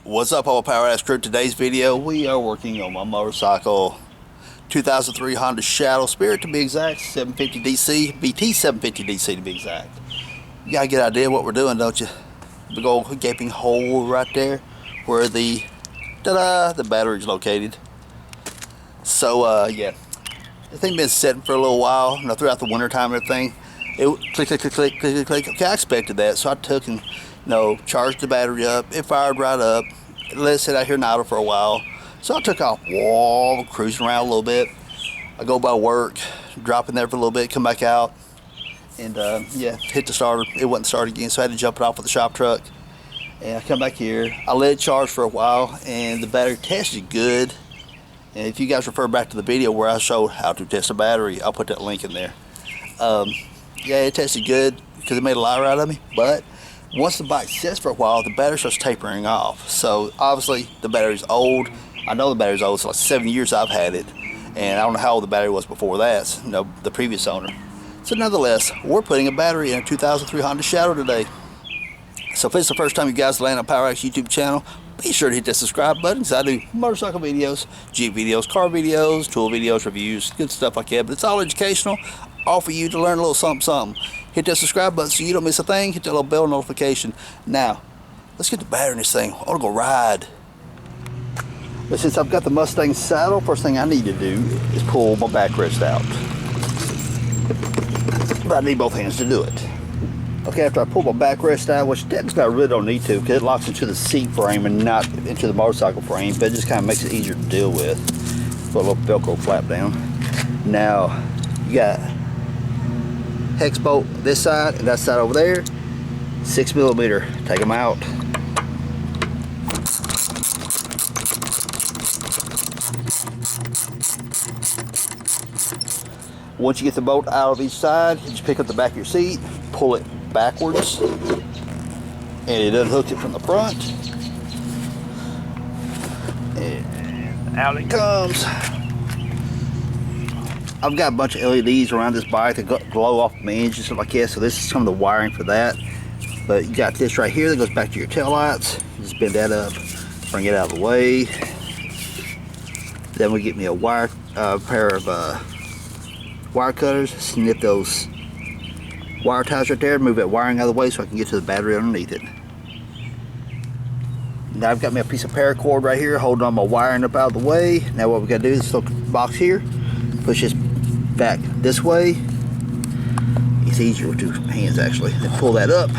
What's up, all Power Ass crew? Today's video, we are working on my motorcycle 2003 Honda Shadow Spirit, to be exact, 750 DC, BT 750 DC to be exact. You gotta get an idea of what we're doing, don't you? Big old gaping hole right there where the battery is located. So yeah, the thing been sitting for a little while, throughout the winter time and everything. It click, click, click, click, click, click. Okay, I expected that, so I took and charged the battery up. It fired right up. Let it sit out here and idle for a while. So I took off, cruising around a little bit. I go by work, drop in there for a little bit, come back out, and yeah, hit the starter. It wouldn't start again, so I had to jump it off with the shop truck. And I come back here. I let it charge for a while, and the battery tested good. And if you guys refer back to the video where I showed how to test a battery, I'll put that link in there. Yeah, it tested good because it made a liar out of me, but once the bike sits for a while, the battery starts tapering off. So obviously the battery's old. I know the battery's old. It's like 7 years I've had it, and I don't know how old the battery was before that, the previous owner. So nonetheless, we're putting a battery in a 2003 Honda Shadow today. So if it's the first time you guys land on Power Axe YouTube channel, be sure to hit that subscribe button, because I do motorcycle videos, Jeep videos, car videos, tool videos, reviews, good stuff like that. But it's all educational, all for you to learn a little something. Hit that subscribe button so you don't miss a thing. Hit that little bell notification. Now, let's get the battery in this thing. I want to go ride. But since I've got the Mustang saddle, first thing I need to do is pull my backrest out. But I need both hands to do it. Okay, after I pull my backrest out, which technically I really don't need to, because it locks into the seat frame and not into the motorcycle frame, but it just kind of makes it easier to deal with. Put a little Velcro flap down. Now, you got hex bolt this side and that side over there, 6mm. Take them out. Once you get the bolt out of each side, you just pick up the back of your seat, pull it backwards, and it unhooks it from the front, and out it comes. I've got a bunch of LEDs around this bike that glow off my engine and stuff like that, so this is some of the wiring for that. But you got this right here that goes back to your tail lights. You just bend that up, bring it out of the way. Then we get me a pair of wire cutters, snip those wire ties right there, move that wiring out of the way so I can get to the battery underneath it. Now I've got me a piece of paracord right here holding on my wiring up out of the way. Now what we got to do is this little box here, push this back this way. It's easier with two hands actually. Then pull that up.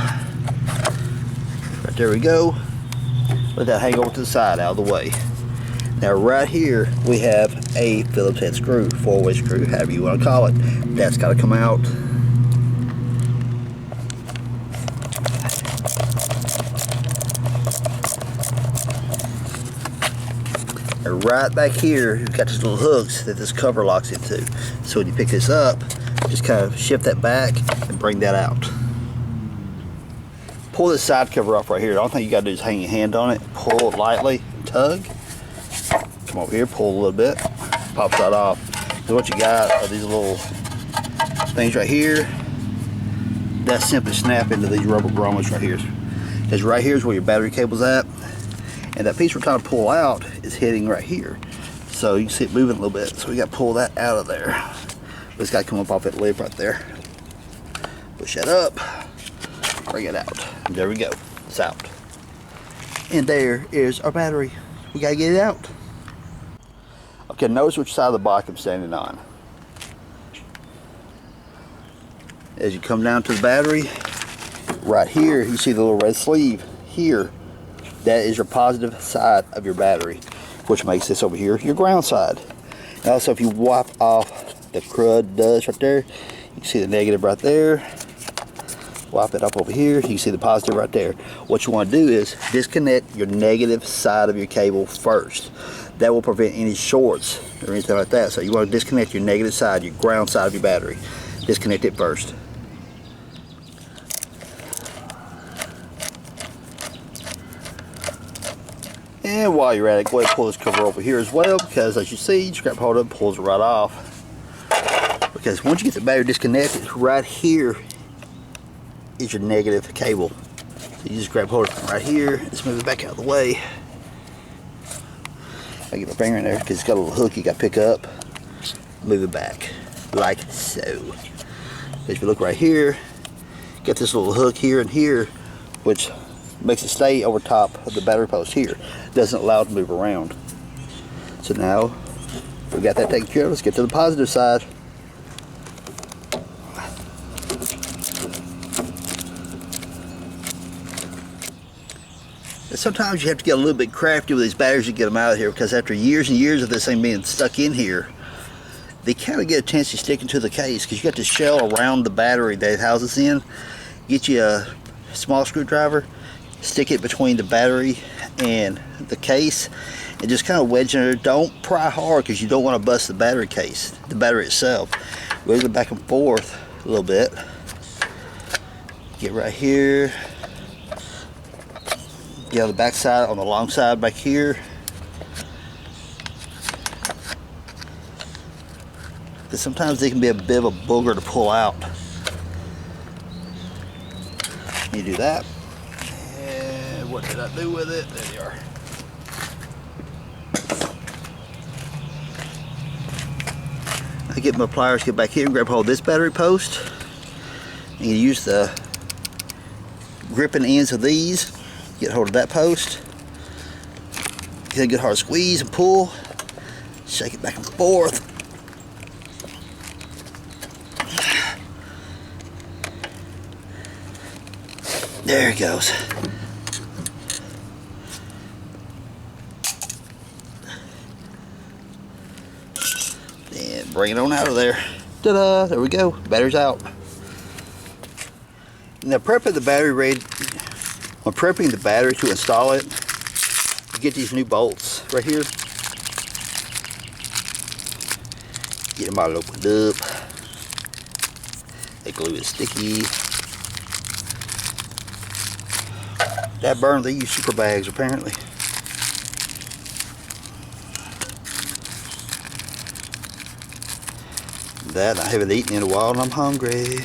Right there we go. Let that hang over to the side out of the way. Now right here we have a Phillips head screw, 4-way screw, however you want to call it. That's got to come out. And right back here, you've got these little hooks that this cover locks into. So when you pick this up, just kind of shift that back and bring that out. Pull this side cover off right here. The only thing you got to do is hang your hand on it, pull it lightly, tug. Come over here, pull a little bit, pops that off. So what you got are these little things right here that simply snap into these rubber grommets right here. Because right here is where your battery cable's at. And that piece we're trying to pull out is hitting right here. So you can see it moving a little bit. So we got to pull that out of there. But it's got to come up off that lid right there. Push that up. Bring it out. And there we go. It's out. And there is our battery. We got to get it out. Okay, notice which side of the bike I'm standing on. As you come down to the battery, right here, you see the little red sleeve here. That is your positive side of your battery, which makes this over here your ground side. And also, if you wipe off the crud dust right there, you can see the negative right there. Wipe it up over here, you can see the positive right there. What you want to do is disconnect your negative side of your cable first. That will prevent any shorts or anything like that. So you want to disconnect your negative side, your ground side of your battery. Disconnect it first. And while you're at it, go ahead and pull this cover over here as well, because as you see, you grab hold of it, pulls it right off. Because once you get the battery disconnected, right here is your negative cable. So you just grab hold of it right here, just move it back out of the way. I get my finger in there because it's got a little hook you got to pick up, move it back like so. If you look right here, got this little hook here and here, which makes it stay over top of the battery post here. Doesn't allow it to move around. So now we got that taken care of. Let's get to the positive side. And sometimes you have to get a little bit crafty with these batteries to get them out of here, because after years and years of this thing being stuck in here, they kind of get a tendency sticking to the case, because you got this shell around the battery that it houses in. Get you a small screwdriver, stick it between the battery and the case, and just kind of wedge it in there. Don't pry hard, because you don't want to bust the battery case, the battery itself. Wiggle it back and forth a little bit. Get right here. Get on the back side, on the long side back here. Because sometimes they can be a bit of a booger to pull out. You do that. And what did I do with it? There they are. I get my pliers, get back here and grab hold of this battery post. And you use the gripping ends of these. Get hold of that post. Get a good hard squeeze and pull. Shake it back and forth. There it goes. And bring it on out of there. Ta-da! There we go. Battery's out. Now prepping the battery ready. When prepping the battery to install it, you get these new bolts right here. Get them all opened up. They glue is sticky. That burn, they use super bags apparently. That I haven't eaten in a while and I'm hungry.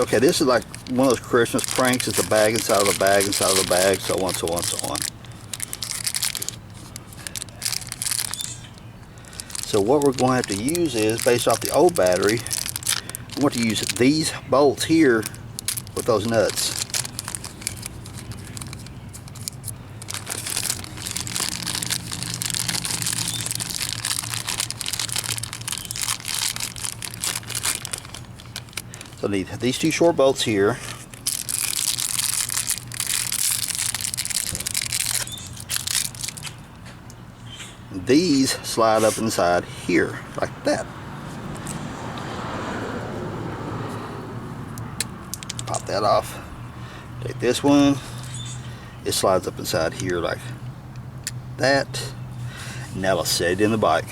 Okay, this is like one of those Christmas pranks. It's a bag inside of a bag inside of a bag, so on, so on, so on. So what we're going to have to use is, based off the old battery, we want to use these bolts here with those nuts. So I need these two short bolts here. These slide up inside here, like that. Pop that off. Take this one. It slides up inside here like that. Now let's set it in the bike.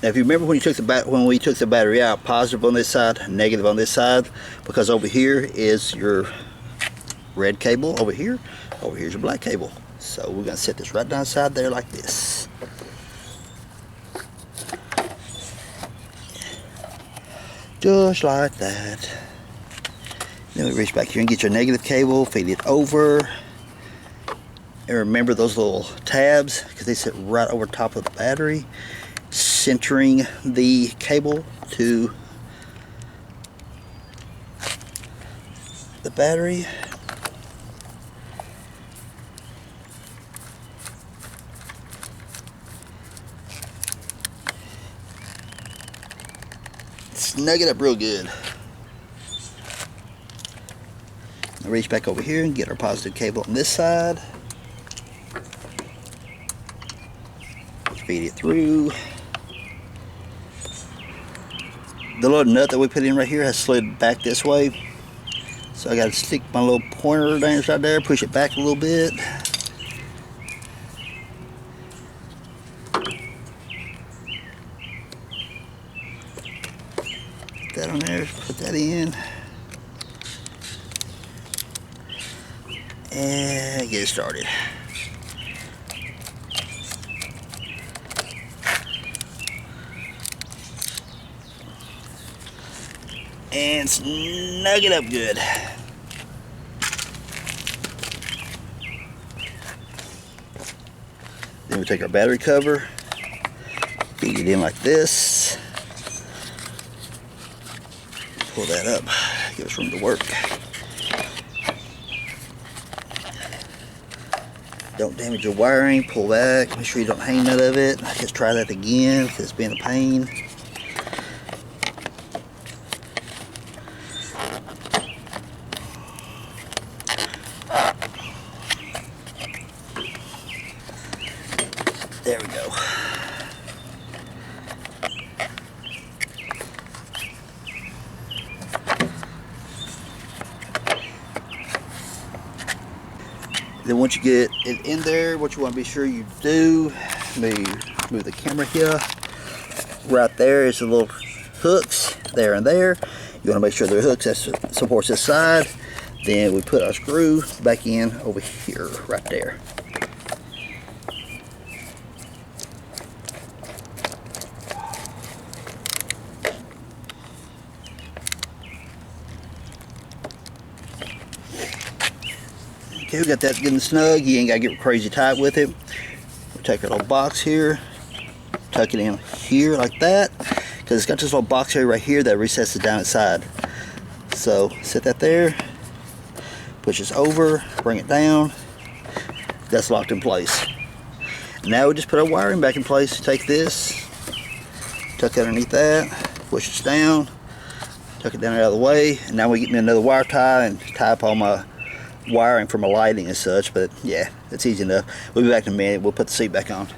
Now, if you remember when we took the battery out, positive on this side, negative on this side, because over here is your red cable. Over here's your black cable. So we're going to set this right down inside there like this. Just like that. Then we reach back here and get your negative cable, feed it over. And remember those little tabs, because they sit right over top of the battery, centering the cable to the battery. Snug it up real good. Now reach back over here and get our positive cable on this side. Feed it through. The little nut that we put in right here has slid back this way. So I got to stick my little pointer down inside there, push it back a little bit. Put that on there, put that in. And get it started. and snug it up good. Then we take our battery cover, feed it in like this, pull that up, give us room to work. Don't damage your wiring, pull back, make sure you don't hang none of it. Just try that again because it's been a pain. There we go. Then once you get it in there, what you want to be sure you do, move the camera here. Right there is the little hooks there and there. You want to make sure there are hooks that supports this side. Then we put our screw back in over here, right there. Okay, we got that getting snug. You ain't got to get crazy tight with it. We take our little box here, tuck it in here like that, because it's got this little box here right here that recesses down inside. So set that there, push this over, bring it down. That's locked in place. Now we just put our wiring back in place. Take this, tuck it underneath that, push this down, tuck it down out of the way, and now we get me another wire tie and tie up all my wiring for my lighting and such. But yeah, that's easy enough. We'll be back in a minute. We'll put the seat back on.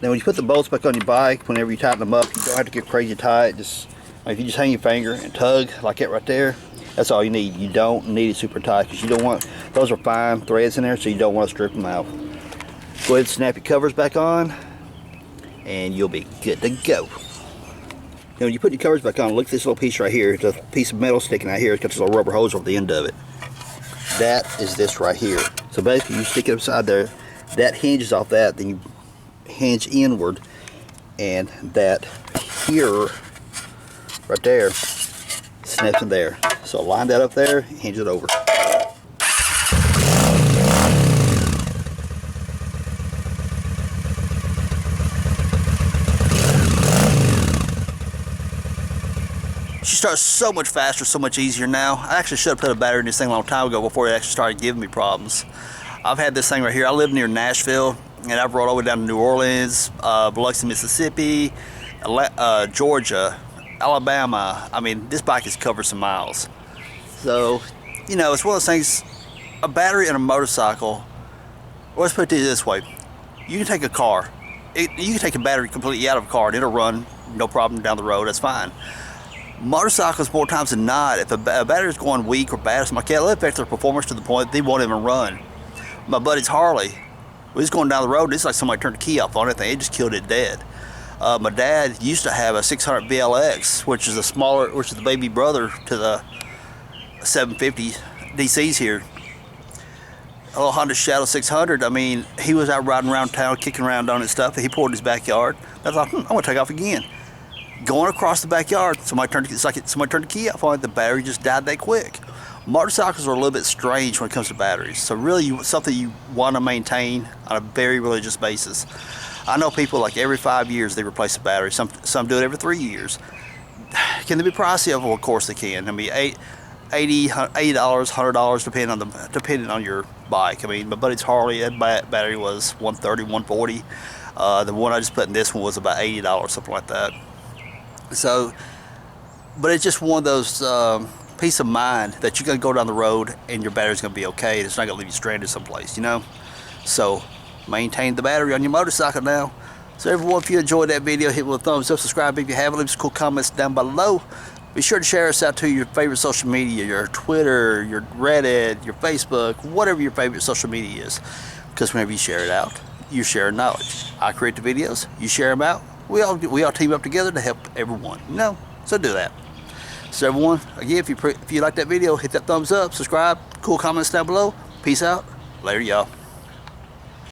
Now when you put the bolts back on your bike, whenever you tighten them up, you don't have to get crazy tight. Just if you just hang your finger and tug like that right there, that's all you need. You don't need it super tight because you don't want, those are fine threads in there, so you don't want to strip them out. Go ahead and snap your covers back on and you'll be good to go. Now when you put your covers back on, look at this little piece right here. It's a piece of metal sticking out here. It's got this little rubber hose over the end of it. That is this right here. So basically you stick it upside there, that hinges off that, then you hinge inward, and that here, right there, snaps in there. So line that up there, hinge it over. She starts so much faster, so much easier now. I actually should have put a battery in this thing a long time ago before it actually started giving me problems. I've had this thing right here. I live near Nashville, and I've rode all the way down to New Orleans, Biloxi, Mississippi, Georgia, Alabama. I mean, this bike has covered some miles. So, you know, it's one of those things, a battery and a motorcycle, well, let's put it this way. You can take a car, you can take a battery completely out of a car and it'll run no problem down the road, that's fine. Motorcycles, more times than not, if a battery is going weak or bad or something like that, it'll affect their performance to the point they won't even run. My buddy's Harley, we was going down the road, it's like somebody turned the key off on it, it just killed it dead. My dad used to have a 600 BLX, which is the baby brother to the 750 DCs here. A little Honda Shadow 600. I mean, he was out riding around town, kicking around on it stuff, and he pulled in his backyard. I thought, I'm gonna take off again. Going across the backyard, somebody turned the key off on it, the battery just died that quick. Motorcycles are a little bit strange when it comes to batteries. So really, something you want to maintain on a very religious basis. I know people like every 5 years they replace a battery. Some do it every 3 years. Can they be pricey? Well, of course they can. I mean, $80, $100 depending on your bike. I mean, my buddy's Harley, that battery was $130, $140. The one I just put in this one was about $80, something like that. So, but it's just one of those peace of mind that you're gonna go down the road and your battery's gonna be okay. And it's not gonna leave you stranded someplace, you know. So, maintain the battery on your motorcycle now. So everyone, if you enjoyed that video, hit with a thumbs up, subscribe if you haven't, leave some cool comments down below. Be sure to share us out to your favorite social media, your Twitter, your Reddit, your Facebook, whatever your favorite social media is. Because whenever you share it out, you're sharing knowledge. I create the videos, you share them out. We all team up together to help everyone, you know? So do that. So everyone, again, if you like that video, hit that thumbs up, subscribe, cool comments down below. Peace out. Later, y'all.